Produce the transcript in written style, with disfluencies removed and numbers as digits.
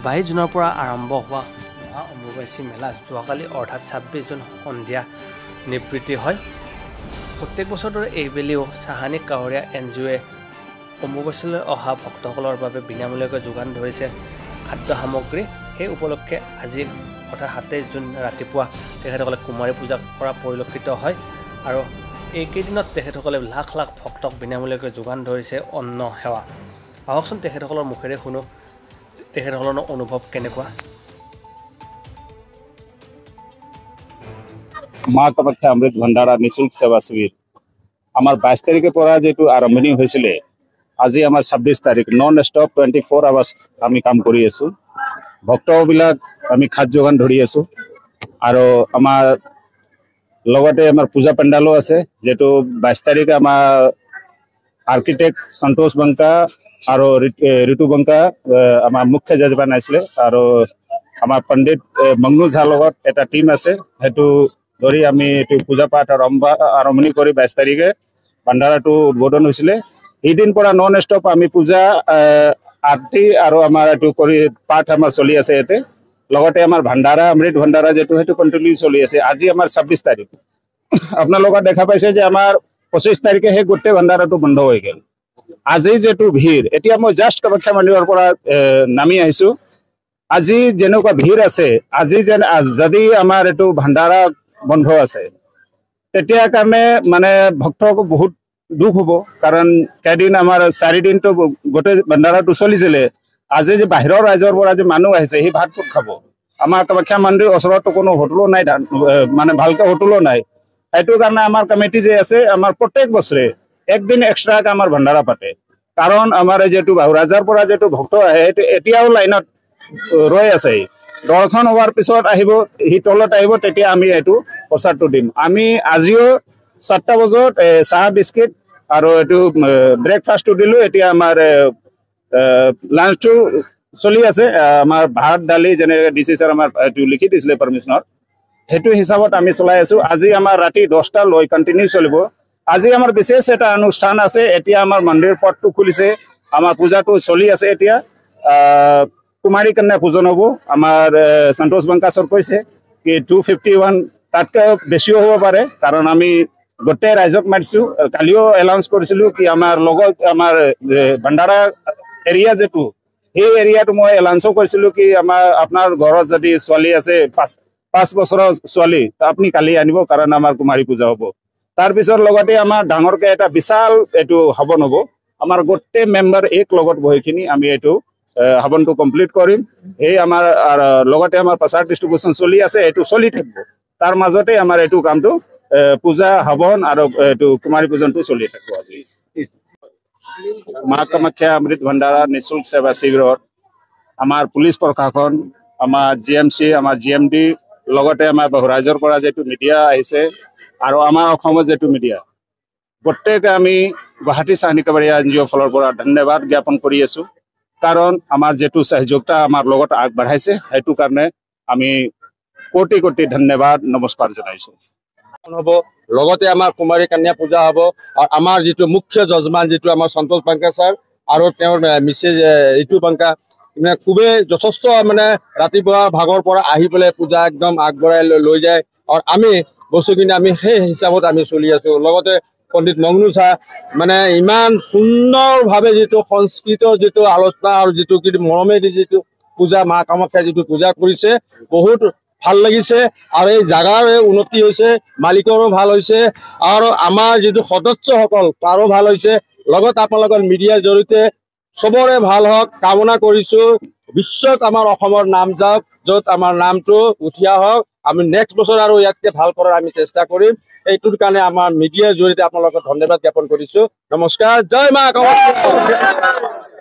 22 জুনৰ পৰা আৰম্ভ হোৱা মহা অম্বুবাচী মেলা যোৱাকালি অৰ্থাৎ 26 জুন সন্ধিয়া নিবৃত্তি হয়। প্ৰত্যেক বছৰৰ দৰে এইবেলিও চাহানি কাৱৰীয়া NGOয়ে অম্বুবাচীলৈ অহা ভক্তসকলৰ বাবে বিনামূলীয়াকৈ যোগান ধৰিছে খাদ্য সামগ্ৰী। সেই উপলক্ষে আজি অৰ্থাৎ 27 জুন ৰাতিপুৱা তেখেতসকলে কুমাৰী পূজা কৰা পৰিলক্ষিত হয় আৰু এইকেইদিনত তেখেতসকলে লাখ লাখ ভক্তক বিনামূলীয়াকৈ যোগান ধৰিছে অন্ন সেৱা। আহকচোন তেখেতসকলৰ মুখেৰে শুনো তেখেতসকলৰ অনুভৱ কেনেকুৱা। মা কামাখ্যা অমৃত ভণ্ডাৰা নিঃশুল্ক সেৱা শিবিৰ আমাৰ 22 তাৰিখৰ পৰা যেটো আৰম্ভণি হৈছিলে আজি আমাৰ 26 তাৰিখ নন ষ্টপ 24 আৱাৰ্স আমি কাম কৰি আছো। ভক্তবিলাক আমি খাদ্য যোগান ধৰি আছো আৰু আমাৰ লগতে আমাৰ পূজা পেণ্ডালো আছে যেটো 22 তাৰিখে আমাৰ আৰ্কিটেক্ট সন্তোষ বংকা আৰু ঋতু বংকা আমাৰ মুখ্য জজবান আছিলে আৰু আমাৰ পণ্ডিত মংনু ঝাৰ লগত এটা টিম আছে হেতু ধৰি আমি এটো পূজা পাঠ আৰম্ভণি কৰি 22 তাৰিখে ভণ্ডাৰাটো উদ্বোধন হৈছিলে। এইদিন পৰা নন ষ্টপ আমি পূজা আৰতি আৰু আমাৰ এটো কৰি পাঠ আমাৰ চলি আছে এতে লগতে আমাৰ ভণ্ডাৰা অমৃত ভণ্ডাৰা যেটো হেতু কন্টিনিউ চলি আছে। আজি আমাৰ 26 তাৰিখ আপোনালোকে দেখা পাইছে যে আমাৰ 25 তাৰিখে হে গোটেই ভণ্ডাৰাটো বন্ধ হৈ গ'ল। আজি যেটো ভিৰ এতিয়া মই জাস্ট কামাখ্যা মন্দিৰৰ পৰা নামি আহিছো। আজি যেনেকুৱা ভিৰ আছে আজি যদি আমাৰ এটো ভণ্ডাৰা বন্ধ আছে তেতিয়া কাৰণে মানে ভক্তক বহুত দুখ হ'ব কাৰণ কেইদিন আমাৰ 4 দিন তো গোটেই ভণ্ডাৰাটো চলিছিলে। আজি যে বাহিৰৰ ৰাজ্যৰ পৰা যে মানুহ আহিছে হি ভাত ক'ত খাব। আমাৰ কামাখ্যা মন্দিৰ ওচৰত কোনো হোটেলো নাই মানে ভালকে হোটেলো নাই। এইটো কাৰণে আমাৰ কমিটি যে আছে আমাৰ প্ৰত্যেক বছৰে একদিন এক্সট্ৰা আমাৰ ভণ্ডাৰা পাতে কাৰণ আমাৰ যেটো বাহুৰাজাৰ পৰা যেটো ভক্ত আহে এতিয়াও লাইনত ৰৈ আছে। দৰ্শন হোৱাৰ পিছত আহিব হি তলত আহিব তেতিয়া আমি এটো প্ৰসাদটো দিম। আমি আজিও 7টা বজাত চাহ বিস্কিট আৰু এটো ব্ৰেকফাষ্টটো দিলো। এতিয়া আমাৰ লাঞ্চটো চলি আছে। আমাৰ ভাত দালি যেনে ডিসি স্যাৰ আমাৰ এটো লিখি দিছিলে পাৰমিশনৰ হেতু হিচাপত আমি চলাই আছো। আজি আমাৰ ৰাতি 10টা লৈ কন্টিনিউ চলিব। আজি আমাৰ বিশেষ এটা অনুষ্ঠান আছে। এতিয়া আমাৰ মন্দিৰ পটটো খুলিছে আমাৰ পূজাটো চলি আছে। এতিয়া কুমাৰী কন্যা পূজন হ'ব। আমাৰ সন্তোষ বংকা সৰ কৈছে কি 251 তাতকে বেছিও হ'ব পাৰে কাৰণ আমি গোটেই ৰাইজক মাতিছো। কালিও এলাউন্স কৰিছিলো কি আমাৰ লগত আমাৰ ভণ্ডাৰা এৰিয়া যেটো এই এৰিয়াটো মই এলাউন্সও কৰিছিলো কি আমাৰ আপোনাৰ ঘৰত যদি ছোৱালী আছে 5 বছৰৰ ছোৱালী আপুনি কালি আনিব কাৰণ আমাৰ কুমাৰী পূজা হ'ব। তাৰ পিছৰ লগতে আমাৰ ডাঙৰকে এটা বিশাল এটো হবন হ'ব। আমাৰ গোটেই মেম্বাৰ এক লগত বহিখিনি আমি এটো হবনটো কমপ্লিট কৰিম। এই আমাৰ লগতে আমাৰ প্ৰসাদ ডিস্ট্ৰিবিউশন চলি আছে এটো চলি থাকিব। তাৰ মাজতে আমাৰ এটো কামটো পূজা হবন আৰু এটো কুমাৰী পূজনটো চলি থাকিব। আজি মা কামাখ্যা অমৃত ভণ্ডাৰা নিঃশুল্ক সেৱা শিবিৰত আমাৰ পুলিচ প্ৰশাসন আমাৰ GMC আমাৰ GMD লগতে আমাৰ বাহুৰাজৰ পৰা যেটো মিডিয়া আহিছে আৰু আমাৰ অসমৰ যেটো মিডিয়া প্ৰত্যেক আমি গুৱাহাটী চাহানি কাৱৰীয়া NGO ফলৰ পৰা ধন্যবাদ জ্ঞাপন কৰি আছো কাৰণ আমাৰ যেটো সহযোগিতা আমাৰ লগত আগবঢ়াইছে হেতু কাৰণে আমি কোটি কোটি ধন্যবাদ নমস্কাৰ জনাইছো। হ'ব লগতে আমাৰ কুমাৰী কন্যা পূজা হ'ব আৰু আমাৰ যেটো মুখ্য জজমান যেটো আমাৰ সন্তোষ বংকা স্যাৰ আৰু তেওঁৰ মিছেছ ঋতু বংকা মানে খুবেই যথেষ্ট মানে ৰাতিপুৱা ভাগৰ পৰা আহি পেলাই পূজা একদম আগবঢ়াই লৈ যায় আৰু আমি বস্তুখিনি আমি সেই হিচাপত আমি চলি আছো। লগতে পণ্ডিত মংনু ঝা মানে ইমান সুন্দৰভাৱে যেটো সংস্কৃত যেটো আলোচনা আৰু যেটো কি মৰমেদি যেটো পূজা মা কামাখ্যা যেটো পূজা কৰিছে বহুত ভাল লাগিছে আৰু এই জাগাৰ উন্নতি হৈছে মালিকৰো ভাল হৈছে আৰু আমাৰ যেটো সদস্যসকল তাৰো ভাল হৈছে। লগত আপোনালোকৰ মিডিয়াৰ জৰিয়তে সবৰে ভাল হওক কামনা কৰিছো। বিশ্বত আমাৰ অসমৰ নাম যাওক য'ত আমাৰ নামটো উঠিয়া হওক। আমি নেক্সট বছৰ আৰু ইয়াতকে ভাল কৰাৰ আমি চেষ্টা কৰিম। এইটোৰ কাৰণে আমাৰ মিডিয়াৰ জৰিয়তে আপোনালোকক ধন্যবাদ জ্ঞাপন কৰিছো। নমস্কাৰ। জয় মা কামাখ্যা।